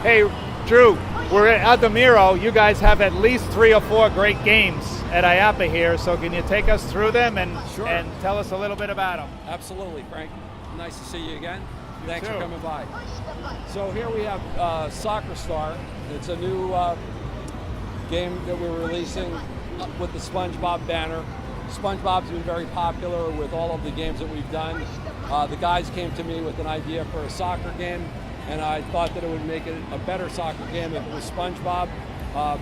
Hey, Drew, we're at Andamiro. You guys have at least 3 or 4 great games at IAAPA here, so can you take us through them and tell us a little bit about them? Absolutely, Frank. Nice to see you again. Thanks for coming by. So here we have Soccer Star. It's a new game that we're releasing with the SpongeBob banner. SpongeBob's been very popular with all of the games that we've done. The guys came to me with an idea for a soccer game, and I thought that it would make it a better soccer game if it was SpongeBob,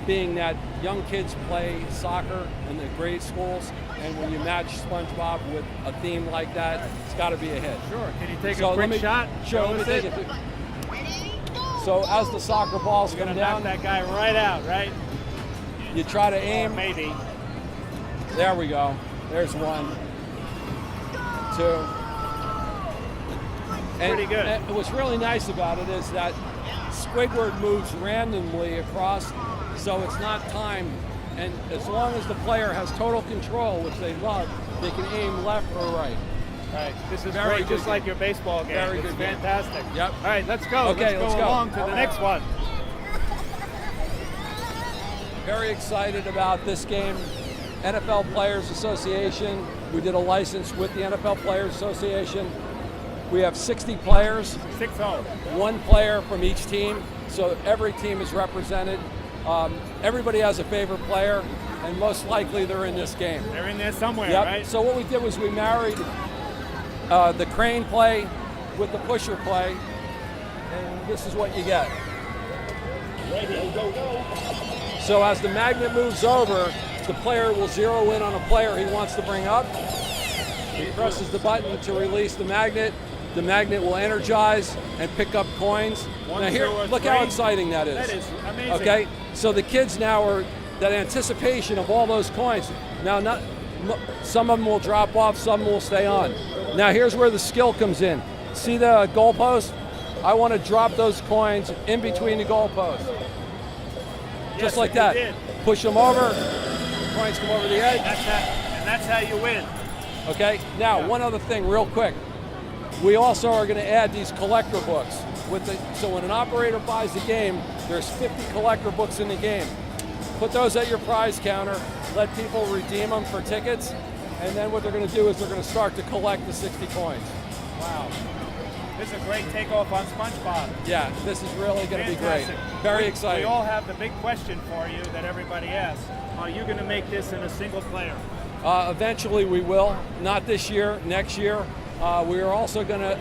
being that young kids play soccer in the grade schools, and when you match SpongeBob with a theme like that, it's got to be a hit. Sure. Can you take a quick shot? Sure, let me take it. So as the soccer balls come down, knock that guy right out, right? You try to aim. Maybe. There we go. There's 1, 2. Pretty good. And what's really nice about it is that Squidward moves randomly across, so it's not timed. And as long as the player has total control, which they love, they can aim left or right. Right. This is very great, just game. Like your baseball game. Very it's good fantastic. Game. Yep. All right, let's go. Okay, let's go along to the next one. Very excited about this game. NFL Players Association. We did a license with the NFL Players Association. We have 60 players. 6-0. 1 player from each team, so every team is represented. Everybody has a favorite player, and most likely they're in this game. They're in there somewhere, yep. Right? So what we did was we married the crane play with the pusher play, and this is what you get. So as the magnet moves over, the player will zero in on a player he wants to bring up. He presses the button to release the magnet. The magnet will energize and pick up coins. Now here, look how exciting that is. That is amazing. Okay, so the kids now are, that anticipation of all those coins. Now, some of them will drop off, some will stay on. Now here's where the skill comes in. See the goalpost? I want to drop those coins in between the goalposts. Just like that. Push them over, coins come over the edge. That's how you win. Okay, now one other thing real quick. We also are going to add these collector books. So when an operator buys a game, there's 50 collector books in the game. Put those at your prize counter, let people redeem them for tickets, and then what they're going to do is they're going to start to collect the 60 coins. Wow. This is a great takeoff on SpongeBob. Yeah, this is really going to be great. Very exciting. We all have the big question for you that everybody asks. Are you going to make this in a single player? Eventually we will. Not this year, next year. We are also going to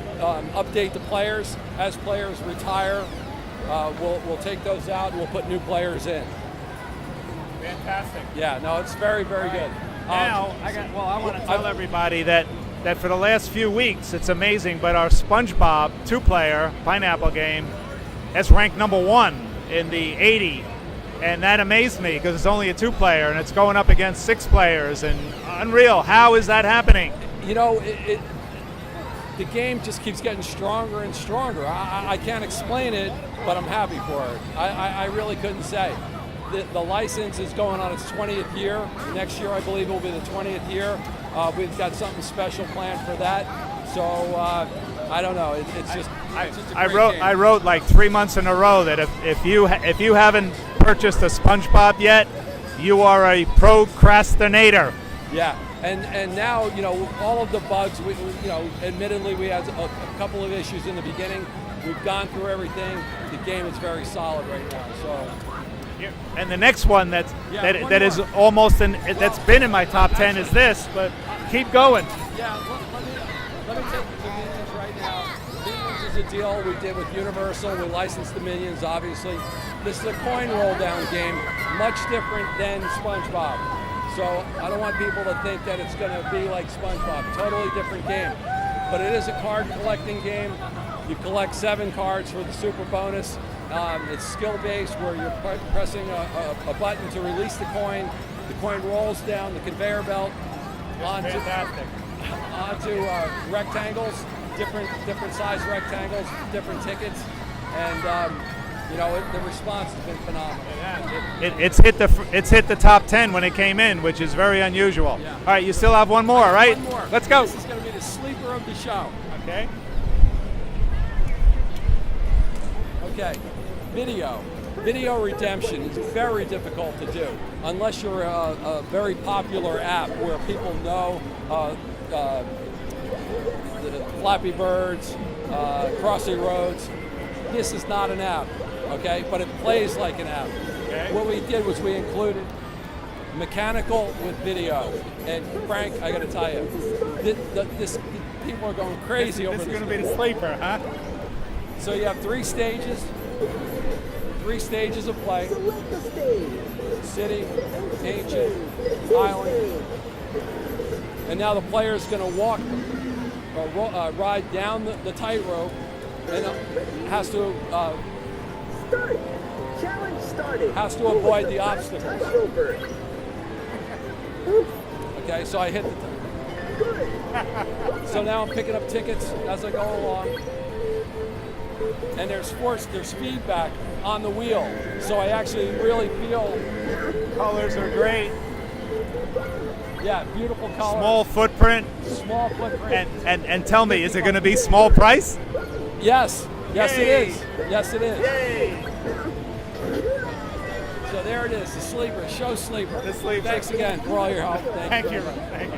update the players. As players retire, we'll take those out and we'll put new players in. Fantastic. Yeah, no, it's very, very good. Now, I want to tell everybody that for the last few weeks, it's amazing, but our SpongeBob 2-player Pineapple game has ranked #1 in the 80. And that amazed me because it's only a 2-player and it's going up against 6 players and unreal. How is that happening? You know, the game just keeps getting stronger and stronger. I can't explain it, but I'm happy for it. I really couldn't say. The license is going on its 20th year. Next year, I believe, will be the 20th year. We've got something special planned for that. So I don't know. It's just a great game. I wrote like 3 months in a row that if you haven't purchased a SpongeBob yet, you are a procrastinator. Yeah, and now, you know, all of the bugs, admittedly we had a couple of issues in the beginning. We've gone through everything. The game is very solid right now. So. And the next one that's been in my top 10 is this, but keep going. Yeah, let me take you to Minions right now. Minions is a deal we did with Universal. We licensed the Minions, obviously. This is a coin roll down game, much different than SpongeBob. So I don't want people to think that it's going to be like SpongeBob. Totally different game. But it is a card collecting game. You collect 7 cards for the super bonus. It's skill-based where you're pressing a button to release the coin. The coin rolls down the conveyor belt onto rectangles, different size rectangles, different tickets, and the response has been phenomenal. It's hit the top 10 when it came in, which is very unusual. Yeah. All right, you still have one more, right? One more. Let's go. This is going to be the sleeper of the show. Okay. Okay. Video redemption is very difficult to do unless you're a very popular app where people know the Flappy Birds, Crossy Roads. This is not an app, okay? But it plays like an app. Okay. What we did was we included mechanical with video. And Frank, I got to tell you, people are going crazy over this. This is going to be the sleeper, huh? So you have 3 stages. 3 stages of play: city, ancient, island. And now the player is going to walk or ride down the tightrope and has to Challenge started. Has to avoid the obstacles. Okay, so I hit the. So now I'm picking up tickets as I go along. And there's feedback on the wheel, so I actually really feel. Colors are great. Yeah, beautiful colors. Small footprint. Small footprint. And tell me, is it going to be small price? Yes. Yes, Yay. it is. Yes, it is. Yay! So there it is, the sleeper, show sleeper. The sleeper. Thanks again for all your help. Thank you. Okay.